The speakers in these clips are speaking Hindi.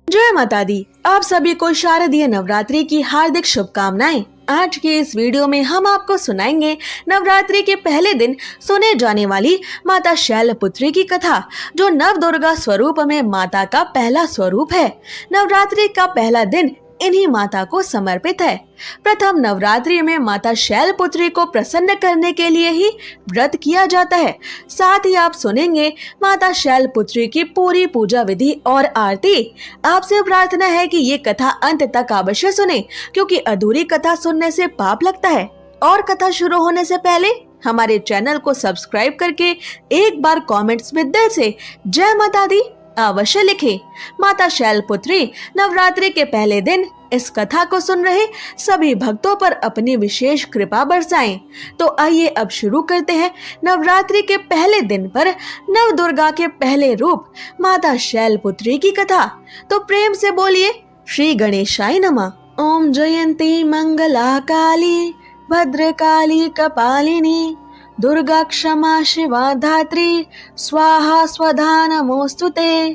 जय माता दी। आप सभी को शारदीय नवरात्रि की हार्दिक शुभकामनाएं। आज के इस वीडियो में हम आपको सुनाएंगे नवरात्रि के पहले दिन सुने जाने वाली माता शैलपुत्री की कथा, जो नव दुर्गा स्वरूप में माता का पहला स्वरूप है। नवरात्रि का पहला दिन इन्हीं माता को समर्पित है। प्रथम नवरात्रि में माता शैलपुत्री को प्रसन्न करने के लिए ही व्रत किया जाता है। साथ ही आप सुनेंगे माता शैलपुत्री की पूरी पूजा विधि और आरती। आपसे प्रार्थना है कि ये कथा अंत तक अवश्य सुने, क्योंकि अधूरी कथा सुनने से पाप लगता है। और कथा शुरू होने से पहले हमारे चैनल को सब्सक्राइब करके एक बार कमेंट्स में दिल से जय माता दी अवश्य लिखें। माता शैलपुत्री नवरात्रि के पहले दिन इस कथा को सुन रहे सभी भक्तों पर अपनी विशेष कृपा बरसाएं। तो आइए अब शुरू करते हैं नवरात्रि के पहले दिन पर नव दुर्गा के पहले रूप माता शैलपुत्री की कथा। तो प्रेम से बोलिए श्री गणेशाय नमः। ओम जयंती मंगला काली भद्रकाली कपालिनी दुर्गा क्षमा शिवा धात्री स्वाहा स्वधा नमोस्तुते।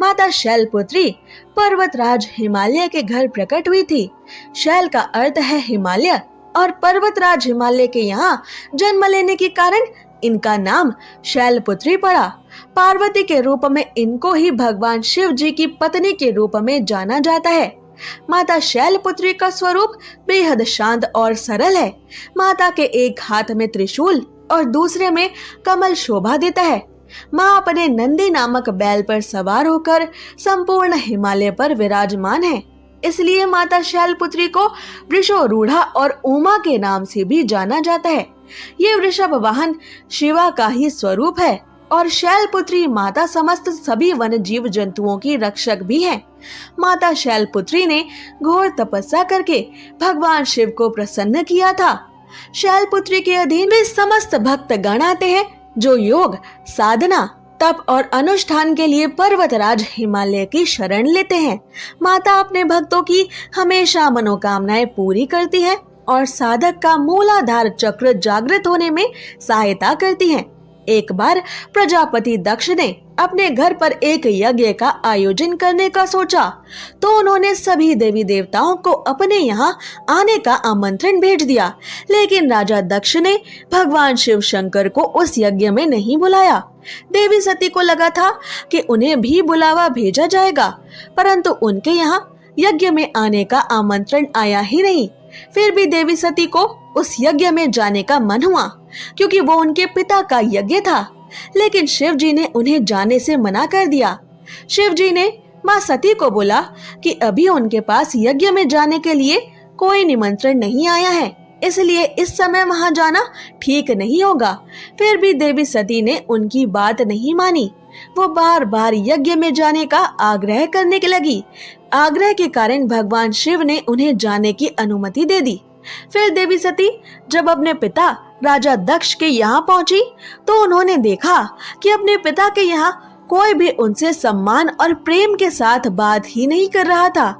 माता शैलपुत्री पर्वतराज हिमालय के घर प्रकट हुई थी। शैल का अर्थ है हिमालय और पर्वतराज हिमालय के यहाँ जन्म लेने के कारण इनका नाम शैलपुत्री पड़ा। पार्वती के रूप में इनको ही भगवान शिव जी की पत्नी के रूप में जाना जाता है। माता शैलपुत्री का स्वरूप बेहद शांत और सरल है। माता के एक हाथ में त्रिशूल और दूसरे में कमल शोभा देता है। माँ अपने नंदी नामक बैल पर सवार होकर संपूर्ण हिमालय पर विराजमान है। इसलिए माता शैलपुत्री को वृषोरूढ़ा और उमा के नाम से भी जाना जाता है। ये वृषभ वाहन शिवा का ही स्वरूप है और शैलपुत्री माता समस्त सभी वन जीव जंतुओं की रक्षक भी है। माता शैलपुत्री ने घोर तपस्या करके भगवान शिव को प्रसन्न किया था। शैलपुत्री के अधीन वे समस्त भक्त गण आते हैं, जो योग, साधना, तप और अनुष्ठान के लिए पर्वतराज हिमालय की शरण लेते हैं। माता अपने भक्तों की हमेशा मनोकामनाएं पूरी करती है और साधक का मूलाधार चक्र जागृत होने में सहायता करती है। एक बार प्रजापति दक्ष ने अपने घर पर एक यज्ञ का आयोजन करने का सोचा, तो उन्होंने सभी देवी देवताओं को अपने यहाँ आने का आमंत्रण भेज दिया। लेकिन राजा दक्ष ने भगवान शिव शंकर को उस यज्ञ में नहीं बुलाया। देवी सती को लगा था कि उन्हें भी बुलावा भेजा जाएगा, परंतु उनके यहाँ यज्ञ में आने का आमंत्रण आया ही नहीं। फिर भी देवी सती को उस यज्ञ में जाने का मन हुआ, क्योंकि वो उनके पिता का यज्ञ था। लेकिन शिव जी ने उन्हें जाने से मना कर दिया। शिव जी ने माँ सती को बोला कि अभी उनके पास यज्ञ में जाने के लिए कोई निमंत्रण नहीं आया है, इसलिए इस समय वहां जाना ठीक नहीं होगा। फिर भी देवी सती ने उनकी बात नहीं मानी। वो बार बार यज्ञ में जाने का आग्रह करने के लगी। आग्रह के कारण भगवान शिव ने उन्हें जाने की अनुमति दे दी। फिर देवी सती जब अपने पिता राजा दक्ष के यहाँ पहुंची, तो उन्होंने देखा कि अपने पिता के यहाँ कोई भी उनसे सम्मान और प्रेम के साथ बात ही नहीं कर रहा था।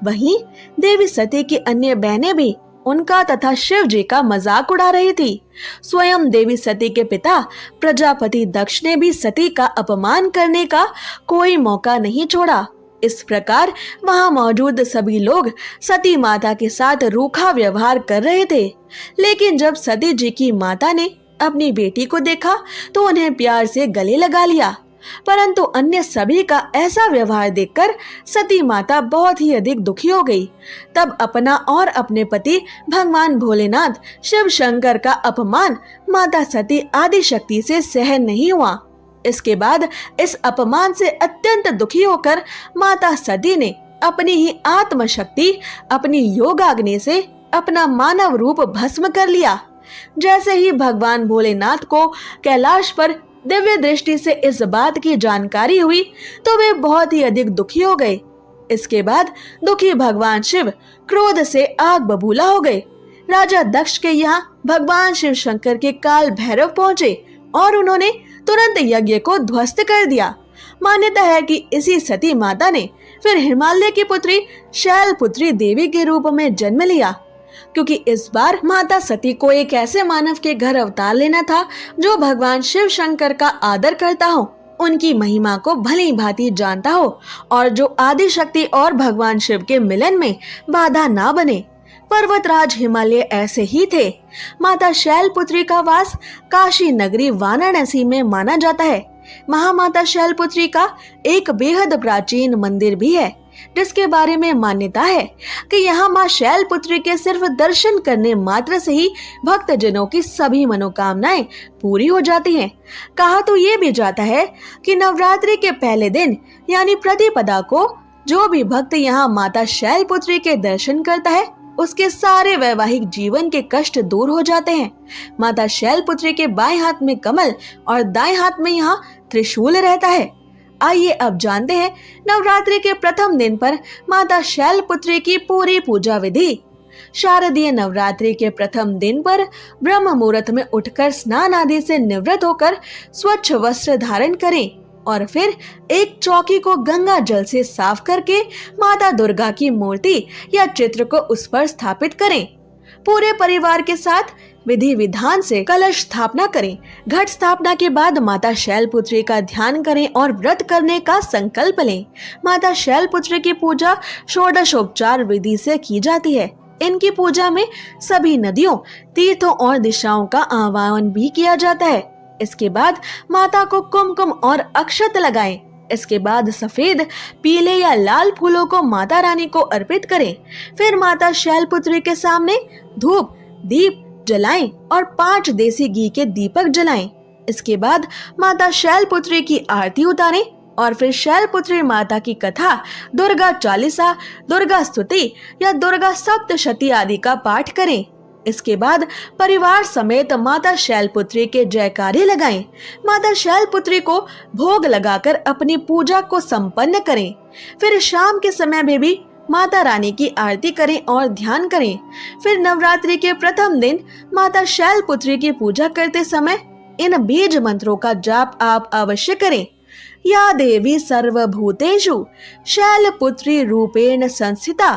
वहीं देवी सती की अन्य बहनें भी उनका तथा शिव जी का मजाक उड़ा रही थी। स्वयं देवी सती के पिता प्रजापति दक्ष ने भी सती का अपमान करने का कोई मौका नहीं छोड़ा। इस प्रकार वहां मौजूद सभी लोग सती माता के साथ रूखा व्यवहार कर रहे थे। लेकिन जब सती जी की माता ने अपनी बेटी को देखा, तो उन्हें प्यार से गले लगा लिया। परंतु अन्य सभी का ऐसा व्यवहार देखकर सती माता बहुत ही अधिक दुखी हो गई। तब अपना और अपने पति भगवान भोलेनाथ शिव शंकर का अपमान माता सती आदि शक्ति से सहन नहीं हुआ। इसके बाद इस अपमान से अत्यंत दुखी होकर माता सती ने अपनी ही आत्मशक्ति अपनी योगाग्नि से अपना मानव रूप भस्म कर लिया। जैसे ही भगवान भोलेनाथ को कैलाश पर दिव्य दृष्टि से इस बात की जानकारी हुई, तो वे बहुत ही अधिक दुखी हो गए। इसके बाद दुखी भगवान शिव क्रोध से आग बबूला हो गए। राजा दक्ष के यहाँ भगवान शिव शंकर के काल भैरव पहुँचे और उन्होंने तुरंत यज्ञ को ध्वस्त कर दिया। मान्यता है कि इसी सती माता ने फिर हिमालय की पुत्री शैलपुत्री देवी के रूप में जन्म लिया, क्योंकि इस बार माता सती को एक ऐसे मानव के घर अवतार लेना था जो भगवान शिव शंकर का आदर करता हो उनकी महिमा को भली भांति जानता हो और जो आदि शक्ति और भगवान शिव के मिलन में बाधा ना बने। पर्वतराज हिमालय ऐसे ही थे। माता शैलपुत्री का वास काशी नगरी वाराणसी में माना जाता है। महामाता शैलपुत्री का एक बेहद प्राचीन मंदिर भी है, जिसके बारे में मान्यता है कि यहाँ माँ शैलपुत्री के सिर्फ दर्शन करने मात्र से ही भक्तजनों की सभी मनोकामनाएं पूरी हो जाती हैं। कहा तो ये भी जाता है कि नवरात्रि के पहले दिन यानी प्रतिपदा को जो भी भक्त यहाँ माता शैलपुत्री के दर्शन करता है, उसके सारे वैवाहिक जीवन के कष्ट दूर हो जाते हैं। माता शैलपुत्री के बाएं हाथ में कमल और दाएं हाथ में यहाँ त्रिशूल रहता है। आइए अब जानते हैं नवरात्रि के प्रथम दिन पर माता शैलपुत्री की पूरी पूजा विधि। शारदीय नवरात्रि के प्रथम दिन पर ब्रह्म मुहूर्त में उठकर स्नान आदि से निवृत्त होकर स्वच्छ वस्त्र धारण करें और फिर एक चौकी को गंगा जल से साफ करके माता दुर्गा की मूर्ति या चित्र को उस पर स्थापित करें। पूरे परिवार के साथ विधि विधान से कलश स्थापना करें। घट स्थापना के बाद माता शैलपुत्री का ध्यान करें और व्रत करने का संकल्प लें। माता शैलपुत्री की पूजा षोडशोपचार विधि से की जाती है। इनकी पूजा में सभी नदियों, तीर्थों और दिशाओं का आह्वान भी किया जाता है। इसके बाद माता को कुमकुम और अक्षत लगाएं। इसके बाद सफेद, पीले या लाल फूलों को माता रानी को अर्पित करें। फिर माता शैलपुत्री के सामने धूप दीप जलाएं और 5 देसी घी के दीपक जलाएं। इसके बाद माता शैलपुत्री की आरती उतारें और फिर शैलपुत्री माता की कथा, दुर्गा चालीसा, दुर्गा स्तुति या दुर्गा सप्तशती आदि का पाठ करें। इसके बाद परिवार समेत माता शैलपुत्री के जयकारे लगाएं। माता शैलपुत्री को भोग लगाकर अपनी पूजा को संपन्न करें। फिर शाम के समय में भी माता रानी की आरती करें और ध्यान करें। फिर नवरात्रि के प्रथम दिन माता शैलपुत्री की पूजा करते समय इन बीज मंत्रों का जाप आप अवश्य करें। या देवी सर्वभूतेषु शैलपुत्री रूपेण संस्थिता,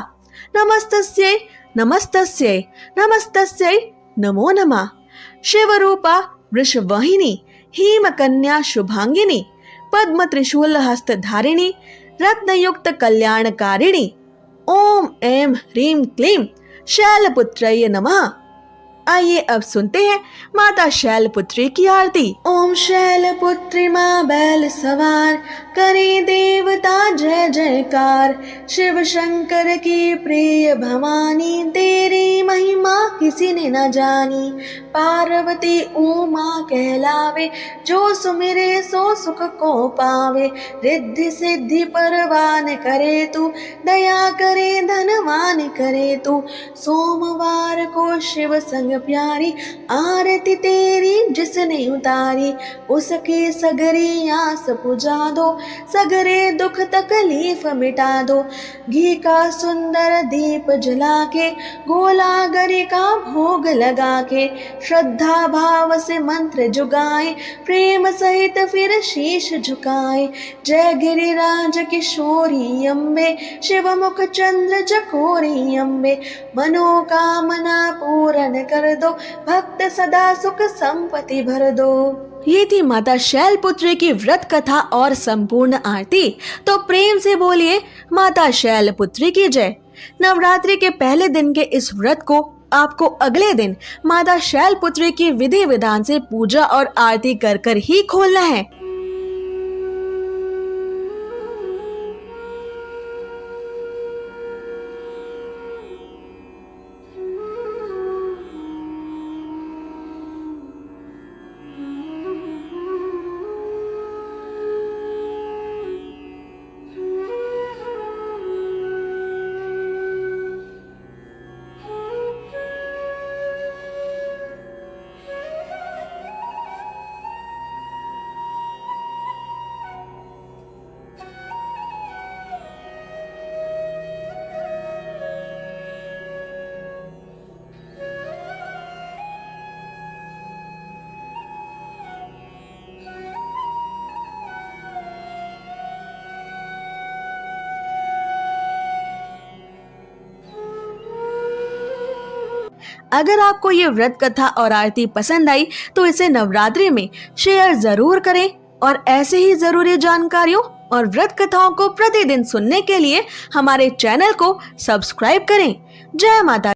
नमस्तस्यै नमस्तस्यै नमस्तस्यै नमो नमः। शिवरूपा वृषवाहिनी, हेमकन्या शुभांगिनी, पद्म त्रिशूल हस्त धारिणी, रत्नयुक्त कल्याणकारिणी। ओम ऐं ह्रीं क्लीं शैलपुत्रये नमः। आइए अब सुनते हैं माता शैलपुत्री की आरती। ओम शैलपुत्री माँ बैल सवार, करे देवता जय जयकार। शिव शंकर की प्रिय भवानी, तेरी महिमा किसी ने न जानी। पार्वती उमा कहलावे, जो सुमिरे सो सुख को पावे। रिद्धि सिद्धि परवान करे तू, दया करे धनवान करे तू। सोमवार को शिव संग प्यारी, आरती तेरी जिसने उतारी। उसकी सगरी आस पुजा दो, सगरे दुख तकलीफ मिटा दो। घी का सुंदर दीप जला के, गोला गरी का भोग लगा के। श्रद्धा भाव से मंत्र जुगाए, प्रेम सहित फिर शीश झुकाए। जय गिरिराज किशोरी अम्बे, शिव मुख चंद्र चकोरी अम्बे। मनोकामना पूर्ण कर दो, भक्त सदा सुख संपत्ति भर दो। ये थी माता शैलपुत्री की व्रत कथा और संपूर्ण आरती। तो प्रेम से बोलिए माता शैलपुत्री की जय। नवरात्रि के पहले दिन के इस व्रत को आपको अगले दिन माता शैलपुत्री की विधि विधान से पूजा और आरती कर कर ही खोलना है। अगर आपको ये व्रत कथा और आरती पसंद आई तो इसे नवरात्रि में शेयर जरूर करें और ऐसे ही जरूरी जानकारियों और व्रत कथाओं को प्रतिदिन सुनने के लिए हमारे चैनल को सब्सक्राइब करें। जय माता।